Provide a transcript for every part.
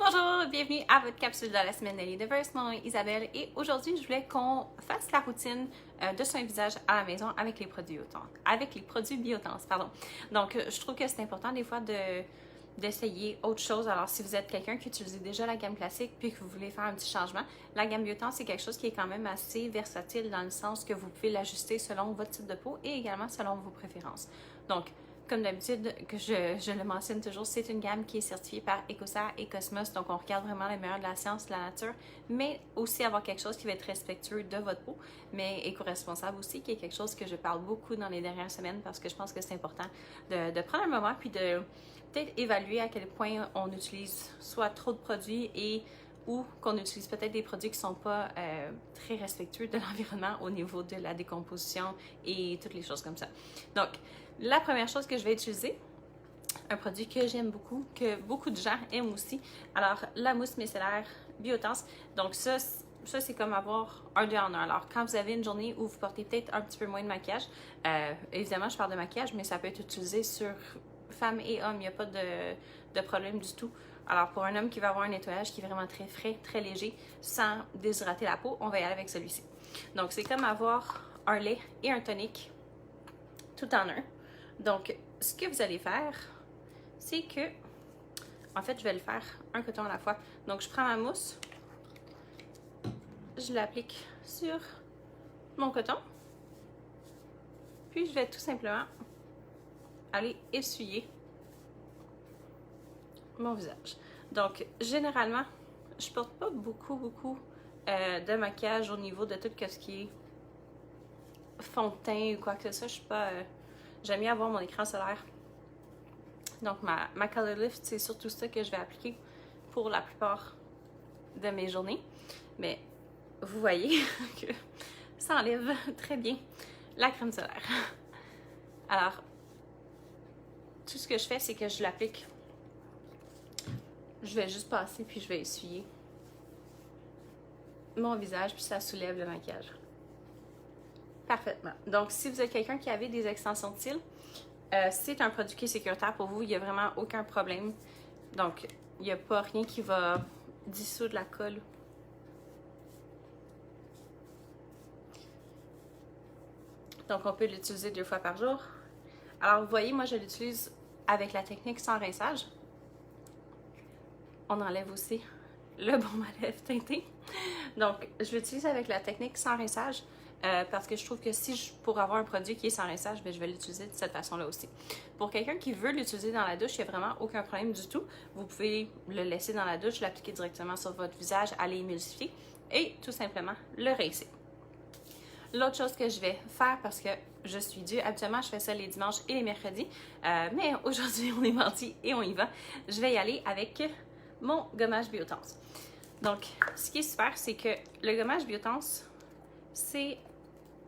Bonjour, bienvenue à votre capsule de la semaine de l'Universe. Mon nom est Isabelle et aujourd'hui, je voulais qu'on fasse la routine de soin visage à la maison avec les produits Biotense, pardon. Donc, je trouve que c'est important des fois d'essayer autre chose. Alors, si vous êtes quelqu'un qui utilise déjà la gamme classique puis que vous voulez faire un petit changement, la gamme Biotense, c'est quelque chose qui est quand même assez versatile dans le sens que vous pouvez l'ajuster selon votre type de peau et également selon vos préférences. Donc, comme d'habitude, que je le mentionne toujours, c'est une gamme qui est certifiée par EcoCert et Cosmos, donc on regarde vraiment les meilleurs de la science, de la nature, mais aussi avoir quelque chose qui va être respectueux de votre peau, mais éco-responsable aussi, qui est quelque chose que je parle beaucoup dans les dernières semaines parce que je pense que c'est important de prendre un moment puis de peut-être évaluer à quel point on utilise soit trop de produits ou qu'on utilise peut-être des produits qui ne sont pas très respectueux de l'environnement au niveau de la décomposition et toutes les choses comme ça. Donc, la première chose que je vais utiliser, un produit que j'aime beaucoup, que beaucoup de gens aiment aussi, alors la mousse micellaire Biotense. Donc ça c'est comme avoir un 2 en 1. Alors quand vous avez une journée où vous portez peut-être un petit peu moins de maquillage, évidemment je parle de maquillage, mais ça peut être utilisé sur femmes et hommes, il n'y a pas de problème du tout. Alors pour un homme qui va avoir un nettoyage qui est vraiment très frais, très léger, sans déshydrater la peau, on va y aller avec celui-ci. Donc c'est comme avoir un lait et un tonique tout en un. Donc, ce que vous allez faire, c'est que, en fait, je vais le faire un coton à la fois. Donc, je prends ma mousse, je l'applique sur mon coton, puis je vais tout simplement aller essuyer mon visage. Donc, généralement, je porte pas beaucoup de maquillage au niveau de tout ce qui est fond de teint ou quoi que ce soit. Je suis pas... J'aime mieux avoir mon écran solaire. Donc, ma Color Lift, c'est surtout ça que je vais appliquer pour la plupart de mes journées. Mais vous voyez que ça enlève très bien la crème solaire. Alors, tout ce que je fais, c'est que je l'applique. Je vais juste passer, puis je vais essuyer mon visage, puis ça soulève le maquillage. Parfaitement. Donc, si vous êtes quelqu'un qui avait des extensions de cils, c'est un produit qui est sécuritaire pour vous. Il n'y a vraiment aucun problème. Donc, il n'y a pas rien qui va dissoudre la colle. Donc, on peut l'utiliser 2 fois par jour. Alors, vous voyez, moi, je l'utilise avec la technique sans rinçage. On enlève aussi le baume à lèvres teinté. Donc, je l'utilise avec la technique sans rinçage. Parce que je trouve que pour avoir un produit qui est sans rinçage, je vais l'utiliser de cette façon-là aussi. Pour quelqu'un qui veut l'utiliser dans la douche, il n'y a vraiment aucun problème du tout. Vous pouvez le laisser dans la douche, l'appliquer directement sur votre visage, aller émulsifier et tout simplement le rincer. L'autre chose que je vais faire, parce que je suis due, habituellement je fais ça les dimanches et les mercredis, mais aujourd'hui on est mardi et on y va, je vais y aller avec mon gommage Biotense. Donc, ce qui est super, c'est que le gommage Biotense, c'est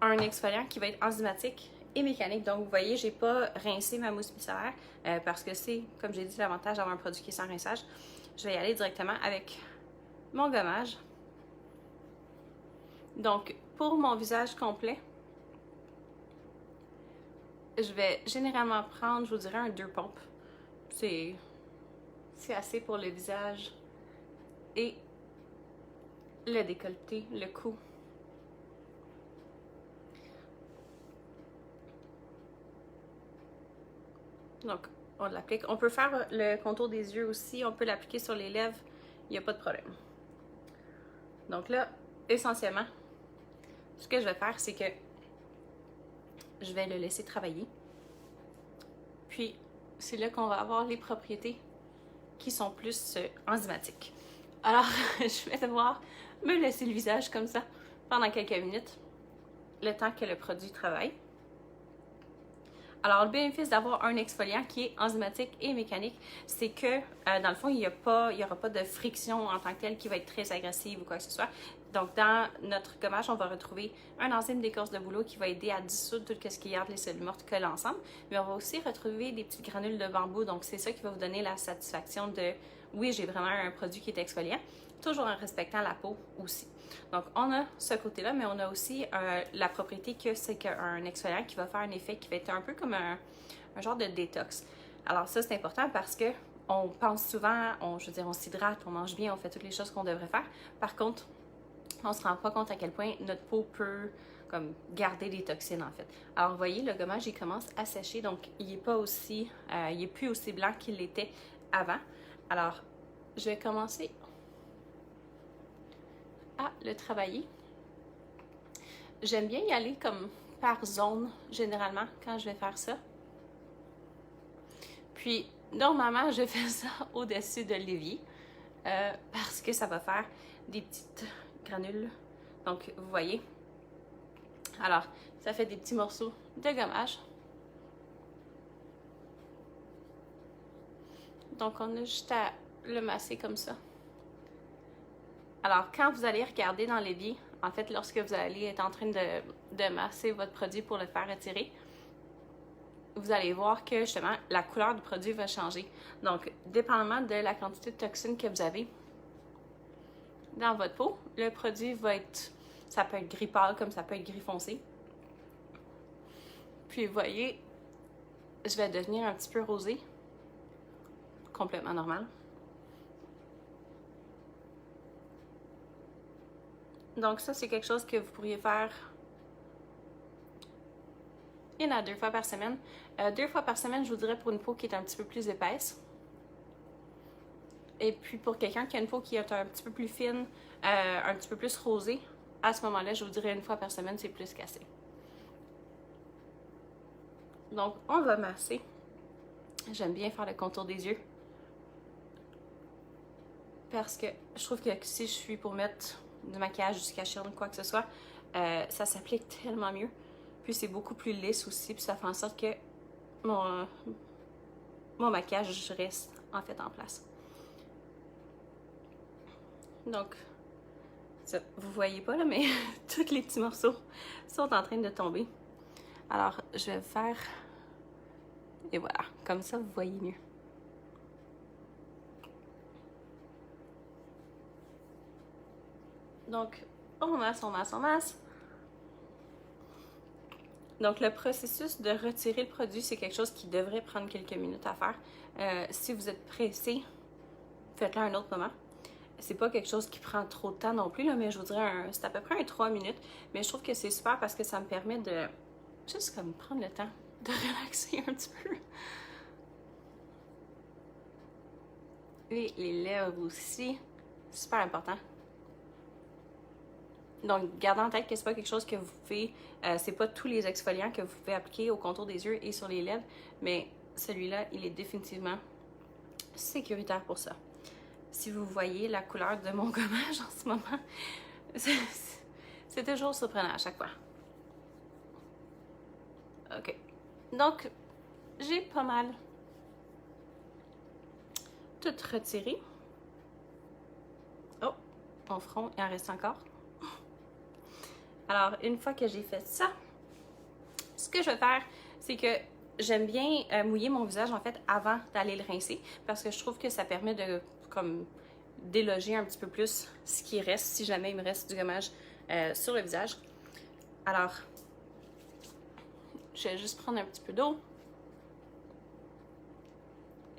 un exfoliant qui va être enzymatique et mécanique. Donc, vous voyez, j'ai pas rincé ma mousse micellaire parce que c'est, comme j'ai dit, l'avantage d'avoir un produit qui est sans rinçage. Je vais y aller directement avec mon gommage. Donc, pour mon visage complet, je vais généralement prendre, je vous dirais, un 2 pompes. C'est assez pour le visage et le décolleté, le cou. Donc, on l'applique. On peut faire le contour des yeux aussi. On peut l'appliquer sur les lèvres. Il n'y a pas de problème. Donc là, essentiellement, ce que je vais faire, c'est que je vais le laisser travailler. Puis, c'est là qu'on va avoir les propriétés qui sont plus enzymatiques. Alors, je vais devoir me laisser le visage comme ça pendant quelques minutes, le temps que le produit travaille. Alors, le bénéfice d'avoir un exfoliant qui est enzymatique et mécanique, c'est que, dans le fond, il n'y aura pas de friction en tant que telle qui va être très agressive ou quoi que ce soit. Donc, dans notre gommage, on va retrouver un enzyme d'écorce de bouleau qui va aider à dissoudre tout ce qui garde les cellules mortes collées ensemble. Mais on va aussi retrouver des petites granules de bambou. Donc, c'est ça qui va vous donner la satisfaction de, oui, j'ai vraiment un produit qui est exfoliant, toujours en respectant la peau aussi. Donc, on a ce côté-là, mais on a aussi la propriété que c'est qu'un exfoliant qui va faire un effet qui va être un peu comme un genre de détox. Alors ça, c'est important parce que on pense souvent, je veux dire, on s'hydrate, on mange bien, on fait toutes les choses qu'on devrait faire. Par contre, on ne se rend pas compte à quel point notre peau peut comme garder des toxines en fait. Alors vous voyez, le gommage il commence à sécher, donc il n'est pas aussi, il est plus aussi blanc qu'il l'était avant. Alors je vais commencer à le travailler. J'aime bien y aller comme par zone généralement quand je vais faire ça. Puis normalement je fais ça au-dessus de l'évier parce que ça va faire des petites granules. Donc vous voyez. Alors, ça fait des petits morceaux de gommage. Donc, on a juste à le masser comme ça. Alors, quand vous allez regarder dans l'évier, en fait, lorsque vous allez être en train de masser votre produit pour le faire étirer, vous allez voir que justement, la couleur du produit va changer. Donc, dépendamment de la quantité de toxines que vous avez dans votre peau, le produit va être, ça peut être gris pâle comme ça peut être gris foncé. Puis vous voyez, je vais devenir un petit peu rosé, complètement normal. Donc ça, c'est quelque chose que vous pourriez faire 1 à 2 fois par semaine. 2 fois par semaine, je vous dirais pour une peau qui est un petit peu plus épaisse. Et puis pour quelqu'un qui a une peau qui est un petit peu plus fine, un petit peu plus rosée, à ce moment-là, je vous dirais 1 fois par semaine, c'est plus qu'assez. Donc, on va masser. J'aime bien faire le contour des yeux. Parce que je trouve que si je suis pour mettre du maquillage, du cache-cerne, quoi que ce soit, ça s'applique tellement mieux. Puis c'est beaucoup plus lisse aussi, puis ça fait en sorte que mon maquillage reste en fait en place. Donc, ça, vous voyez pas là, mais tous les petits morceaux sont en train de tomber. Alors, je vais faire... Et voilà, comme ça, vous voyez mieux. Donc, on masse, on masse, on masse. Donc, le processus de retirer le produit, c'est quelque chose qui devrait prendre quelques minutes à faire. Si vous êtes pressé, faites-le à un autre moment. C'est pas quelque chose qui prend trop de temps non plus, là, mais je vous dirais, c'est à peu près 3 minutes. Mais je trouve que c'est super parce que ça me permet de juste comme prendre le temps de relaxer un petit peu. Et les lèvres aussi, super important. Donc, gardez en tête que c'est pas quelque chose que vous pouvez, c'est pas tous les exfoliants que vous pouvez appliquer au contour des yeux et sur les lèvres, mais celui-là, il est définitivement sécuritaire pour ça. Si vous voyez la couleur de mon gommage en ce moment, c'est toujours surprenant à chaque fois. Ok. Donc, j'ai pas mal tout retiré. Oh, mon front, il en reste encore. Alors, une fois que j'ai fait ça, ce que je vais faire, c'est que j'aime bien mouiller mon visage en fait avant d'aller le rincer parce que je trouve que ça permet de comme déloger un petit peu plus ce qui reste si jamais il me reste du gommage sur le visage. Alors, je vais juste prendre un petit peu d'eau.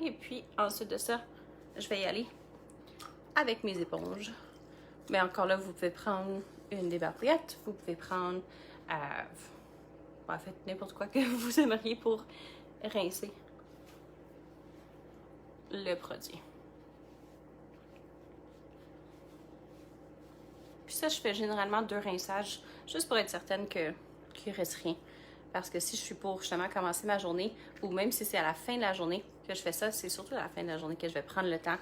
Et puis, ensuite de ça, je vais y aller avec mes éponges. Mais encore là, vous pouvez prendre une débarbouillette, vous pouvez prendre en fait n'importe quoi que vous aimeriez pour rincer le produit. Puis ça, je fais généralement 2 rinçages, juste pour être certaine qu'il ne reste rien. Parce que si je suis pour justement commencer ma journée, ou même si c'est à la fin de la journée que je fais ça, c'est surtout à la fin de la journée que je vais prendre le temps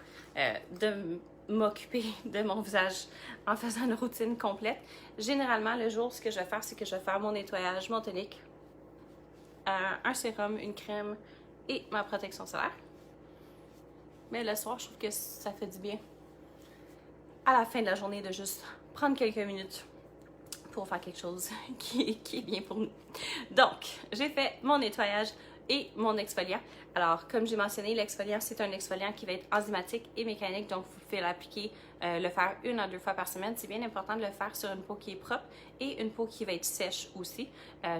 de m'occuper de mon visage en faisant une routine complète. Généralement, le jour, ce que je vais faire, c'est que je vais faire mon nettoyage, mon tonique, un sérum, une crème et ma protection solaire. Mais le soir, je trouve que ça fait du bien à la fin de la journée de juste prendre quelques minutes pour faire quelque chose qui est bien pour nous. Donc, j'ai fait mon nettoyage et mon exfoliant. Alors, comme j'ai mentionné, l'exfoliant, c'est un exfoliant qui va être enzymatique et mécanique, donc vous pouvez l'appliquer, le faire 1 à 2 fois par semaine. C'est bien important de le faire sur une peau qui est propre et une peau qui va être sèche aussi,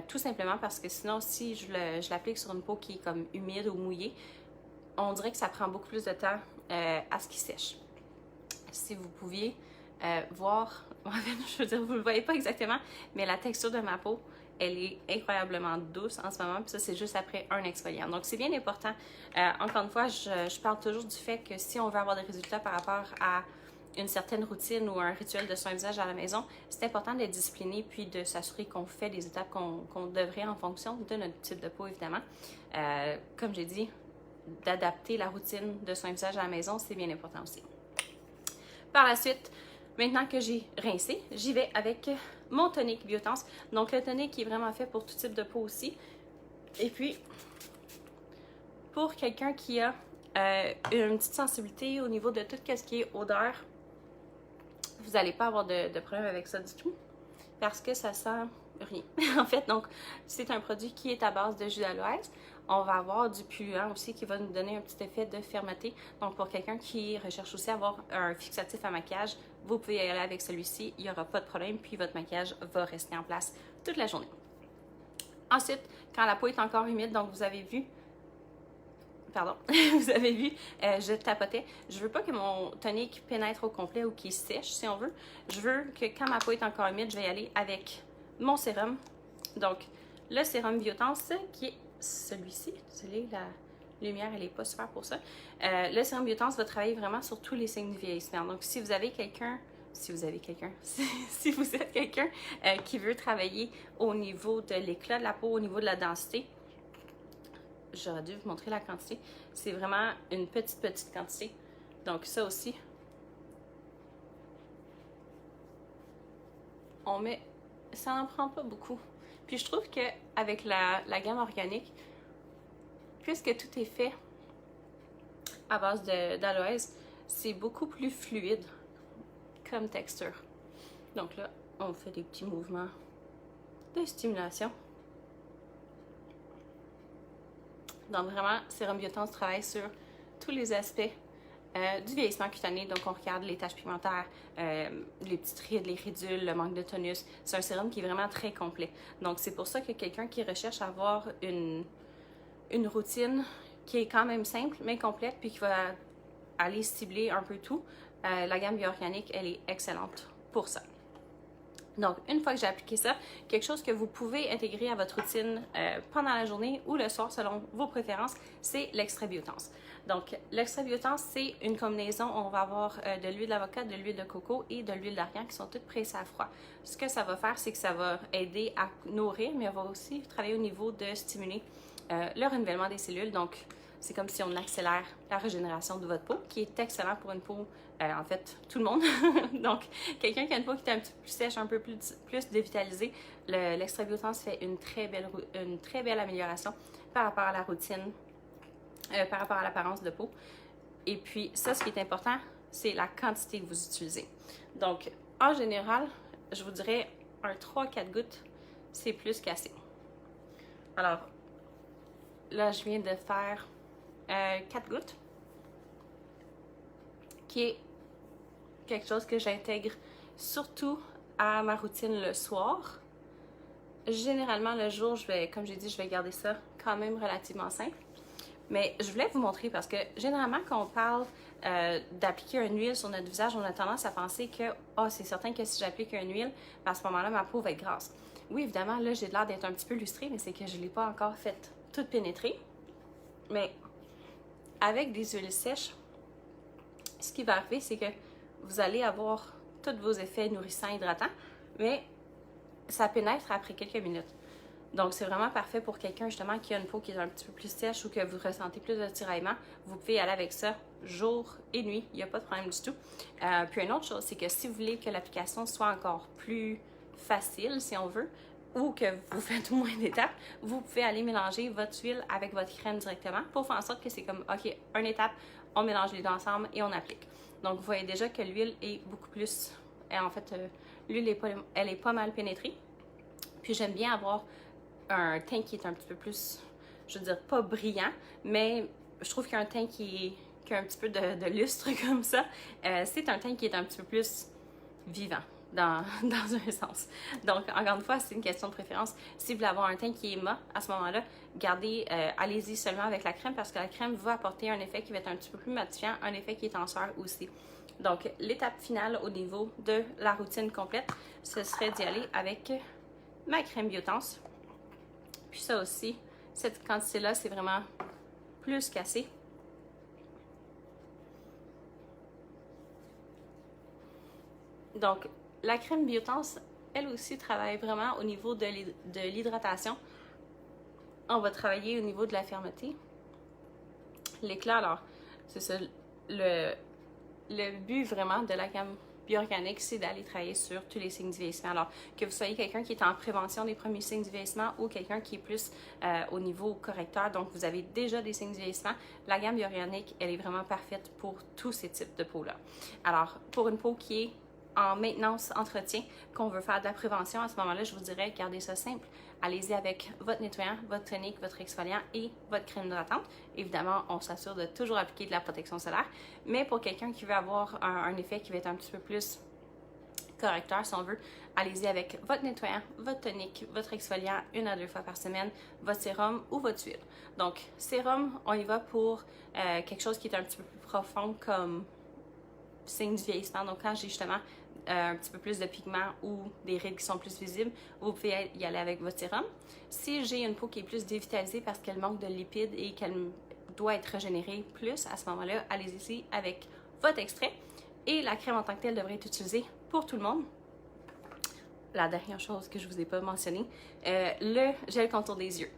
tout simplement parce que sinon, si je l'applique sur une peau qui est comme humide ou mouillée, on dirait que ça prend beaucoup plus de temps à ce qu'il sèche. Si vous pouviez voir, en fait, je veux dire, vous ne le voyez pas exactement, mais la texture de ma peau, elle est incroyablement douce en ce moment, puis ça, c'est juste après un exfoliant. Donc, c'est bien important. Encore une fois, je parle toujours du fait que si on veut avoir des résultats par rapport à une certaine routine ou un rituel de soin visage à la maison, c'est important d'être discipliné puis de s'assurer qu'on fait les étapes qu'on devrait en fonction de notre type de peau, évidemment. Comme j'ai dit, d'adapter la routine de soin visage à la maison, c'est bien important aussi. Par la suite, maintenant que j'ai rincé, j'y vais avec mon tonique Biotense. Donc, le tonique qui est vraiment fait pour tout type de peau aussi. Et puis, pour quelqu'un qui a une petite sensibilité au niveau de tout ce qui est odeur, vous n'allez pas avoir de problème avec ça du tout parce que ça sent rien. En fait, donc, c'est un produit qui est à base de jus d'aloès. On va avoir du pulluant aussi qui va nous donner un petit effet de fermeté. Donc, pour quelqu'un qui recherche aussi à avoir un fixatif à maquillage, vous pouvez y aller avec celui-ci. Il n'y aura pas de problème, puis votre maquillage va rester en place toute la journée. Ensuite, quand la peau est encore humide, donc vous avez vu, je tapotais. Je veux pas que mon tonique pénètre au complet ou qu'il sèche, si on veut. Je veux que quand ma peau est encore humide, je vais y aller avec mon sérum. Donc, le sérum Biotense, qui est celui-ci. Désolée, la lumière, elle n'est pas super pour ça. Le sérum Biotense va travailler vraiment sur tous les signes du vieillissement. Donc, si vous êtes quelqu'un qui veut travailler au niveau de l'éclat de la peau, au niveau de la densité, j'aurais dû vous montrer la quantité. C'est vraiment une petite quantité. Donc ça aussi, on met, ça n'en prend pas beaucoup. Puis je trouve qu'avec la gamme organique, puisque tout est fait à base d'aloès, c'est beaucoup plus fluide comme texture. Donc là, on fait des petits mouvements de stimulation. Donc vraiment, Sérum Biotense travaille sur tous les aspects du vieillissement cutané. Donc on regarde les taches pigmentaires, les petites rides, les ridules, le manque de tonus. C'est un sérum qui est vraiment très complet. Donc c'est pour ça que quelqu'un qui recherche à avoir une routine qui est quand même simple mais complète puis qui va aller cibler un peu tout, la gamme bioorganique, elle est excellente pour ça. Donc, une fois que j'ai appliqué ça, quelque chose que vous pouvez intégrer à votre routine pendant la journée ou le soir selon vos préférences, c'est l'extrait Biotense. Donc, l'extrait Biotense, c'est une combinaison. On va avoir de l'huile d'avocat, de l'huile de coco et de l'huile d'argan qui sont toutes pressées à froid. Ce que ça va faire, c'est que ça va aider à nourrir, mais on va aussi travailler au niveau de stimuler le renouvellement des cellules. Donc, c'est comme si on accélère la régénération de votre peau, qui est excellent pour une peau, en fait, tout le monde. Donc, quelqu'un qui a une peau qui est un petit peu plus sèche, un peu plus dévitalisée, l'extrait Biotense fait une très belle amélioration par rapport à la routine, par rapport à l'apparence de peau. Et puis, ça, ce qui est important, c'est la quantité que vous utilisez. Donc, en général, je vous dirais un 3-4 gouttes, c'est plus qu'assez. Alors, là, je viens de faire 4 gouttes, qui est quelque chose que j'intègre surtout à ma routine le soir. Généralement, le jour, comme j'ai dit, je vais garder ça quand même relativement simple. Mais je voulais vous montrer parce que généralement, quand on parle d'appliquer une huile sur notre visage, on a tendance à penser que c'est certain que si j'applique une huile, à ce moment-là, ma peau va être grasse. Oui, évidemment, là, j'ai l'air d'être un petit peu lustrée, mais c'est que je ne l'ai pas encore faite toute pénétrer. Mais avec des huiles sèches, ce qui va arriver, c'est que vous allez avoir tous vos effets nourrissants, hydratants, mais ça pénètre après quelques minutes. Donc, c'est vraiment parfait pour quelqu'un justement qui a une peau qui est un petit peu plus sèche ou que vous ressentez plus de tiraillement. Vous pouvez aller avec ça jour et nuit, il n'y a pas de problème du tout. Puis une autre chose, c'est que si vous voulez que l'application soit encore plus facile, si on veut, ou que vous faites moins d'étapes, vous pouvez aller mélanger votre huile avec votre crème directement pour faire en sorte que c'est comme, OK, une étape, on mélange les deux ensemble et on applique. Donc, vous voyez déjà que l'huile est beaucoup plus... En fait, l'huile, elle est pas mal pénétrée. Puis, j'aime bien avoir un teint qui est un petit peu plus, je veux dire, pas brillant, mais je trouve qu'un teint qui a un petit peu de lustre comme ça, c'est un teint qui est un petit peu plus vivant. dans un sens. Donc, encore une fois, c'est une question de préférence. Si vous voulez avoir un teint qui est mat, à ce moment-là, allez-y seulement avec la crème parce que la crème va apporter un effet qui va être un petit peu plus matifiant, un effet qui est tenseur aussi. Donc, l'étape finale au niveau de la routine complète, ce serait d'y aller avec ma crème Biotense. Puis ça aussi, cette quantité-là, c'est vraiment plus qu'assez. Donc, la crème Biotense, elle aussi travaille vraiment au niveau de l'hydratation. On va travailler au niveau de la fermeté. L'éclat, alors, c'est ça, le but vraiment de la gamme bioorganique, c'est d'aller travailler sur tous les signes du vieillissement. Alors, que vous soyez quelqu'un qui est en prévention des premiers signes du vieillissement ou quelqu'un qui est plus au niveau correcteur, donc vous avez déjà des signes du vieillissement, la gamme bioorganique, elle est vraiment parfaite pour tous ces types de peau-là. Alors, pour une peau qui est en maintenance, entretien, qu'on veut faire de la prévention, à ce moment-là, je vous dirais, gardez ça simple. Allez-y avec votre nettoyant, votre tonique, votre exfoliant et votre crème hydratante. Évidemment, on s'assure de toujours appliquer de la protection solaire. Mais pour quelqu'un qui veut avoir un effet qui va être un petit peu plus correcteur, si on veut, allez-y avec votre nettoyant, votre tonique, votre exfoliant 1 à 2 fois par semaine, votre sérum ou votre huile. Donc, sérum, on y va pour quelque chose qui est un petit peu plus profond comme signe du vieillissement. Donc, quand j'ai justement un petit peu plus de pigments ou des rides qui sont plus visibles, vous pouvez y aller avec votre sérum. Si j'ai une peau qui est plus dévitalisée parce qu'elle manque de lipides et qu'elle doit être régénérée plus, à ce moment-là, allez-y avec votre extrait. Et la crème en tant que telle devrait être utilisée pour tout le monde. La dernière chose que je ne vous ai pas mentionnée, le gel contour des yeux.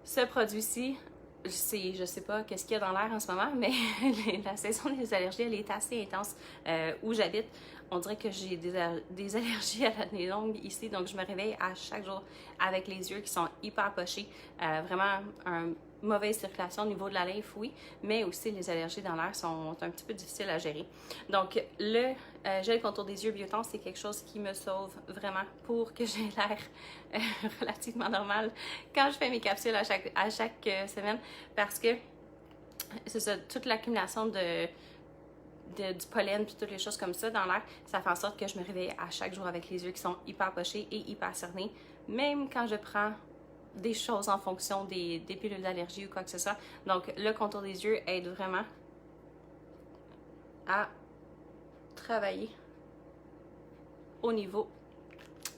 Ce produit-ci, je sais pas qu'est-ce qu'il y a dans l'air en ce moment, mais la saison des allergies, elle est assez intense où j'habite. On dirait que j'ai des allergies à la nez longue ici, donc je me réveille à chaque jour avec les yeux qui sont hyper pochés. Vraiment une mauvaise circulation au niveau de la lymphe, oui, mais aussi les allergies dans l'air sont un petit peu difficiles à gérer. Donc le gel contour des yeux Biotense, c'est quelque chose qui me sauve vraiment pour que j'ai l'air relativement normal quand je fais mes capsules à chaque semaine, parce que c'est ça, toute l'accumulation du pollen puis toutes les choses comme ça dans l'air, ça fait en sorte que je me réveille à chaque jour avec les yeux qui sont hyper pochés et hyper cernés, même quand je prends des choses en fonction des pilules d'allergie ou quoi que ce soit. Donc le contour des yeux aide vraiment à travailler au niveau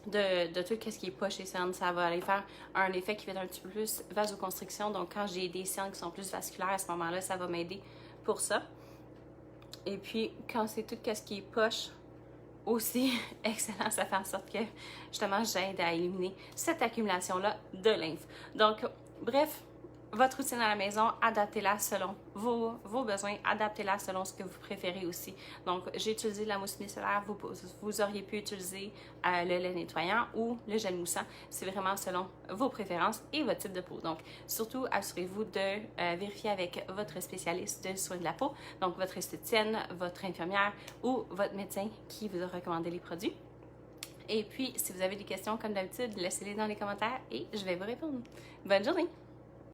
de tout ce qui est poche et cernes. Ça va aller faire un effet qui va être un petit peu plus vasoconstriction. Donc quand j'ai des cernes qui sont plus vasculaires, à ce moment-là, ça va m'aider pour ça. Et puis quand c'est tout ce qui est poche aussi, excellent, ça fait en sorte que justement j'aide à éliminer cette accumulation-là de lymphe. Donc bref, votre routine à la maison, adaptez-la selon vos besoins, adaptez-la selon ce que vous préférez aussi. Donc, j'ai utilisé la mousse micellaire, vous auriez pu utiliser le lait nettoyant ou le gel moussant. C'est vraiment selon vos préférences et votre type de peau. Donc, surtout, assurez-vous de vérifier avec votre spécialiste de soins de la peau, donc votre esthéticienne, votre infirmière ou votre médecin qui vous a recommandé les produits. Et puis, si vous avez des questions, comme d'habitude, laissez-les dans les commentaires et je vais vous répondre. Bonne journée!